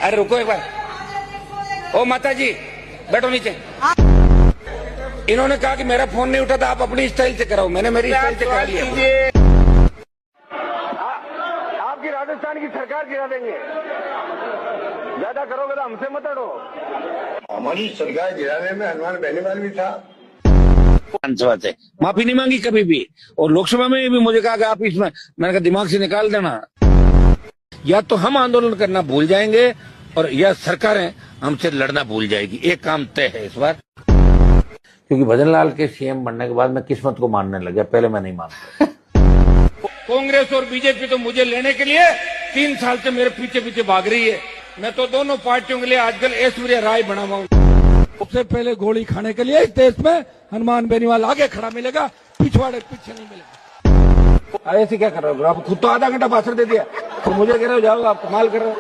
अरे रुको एक बार, ओ माता जी बैठो नीचे। इन्होंने कहा कि मेरा फोन नहीं उठा था, आप अपनी स्टाइल से कराओ। मैंने मेरी स्टाइल से करा लिया। आपकी राजस्थान की सरकार गिरा देंगे, ज्यादा करोगे तो हमसे मत अड़ो। हमारी सरकार गिराने में हनुमान बेनीवाल भी था। विधानसभा से माफी नहीं मांगी कभी भी, और लोकसभा में भी मुझे कहा कि आप इसमें, मैंने कहा दिमाग से निकाल देना। या तो हम आंदोलन करना भूल जाएंगे और या सरकारें हमसे लड़ना भूल जाएगी। एक काम तय है इस बार, क्योंकि भजन लाल के सीएम बनने के बाद मैं किस्मत को मानने लग गया, पहले मैं नहीं मानता। कांग्रेस और बीजेपी तो मुझे लेने के लिए 3 साल से मेरे पीछे पीछे भाग रही है। मैं तो दोनों पार्टियों के लिए आजकल ऐश्वर्या राय बना हुआ हूं। सबसे पहले गोली खाने के लिए इस देश में हनुमान बेनीवाल आगे खड़ा मिलेगा, पिछवाड़े पीछे नहीं मिलेगा। ऐसे क्या कर रहे हो आप? खुद तो आधा घंटा भाषण दे दिया, तो मुझे कह रहे हो जाओ, आप कमाल कर रहे हो।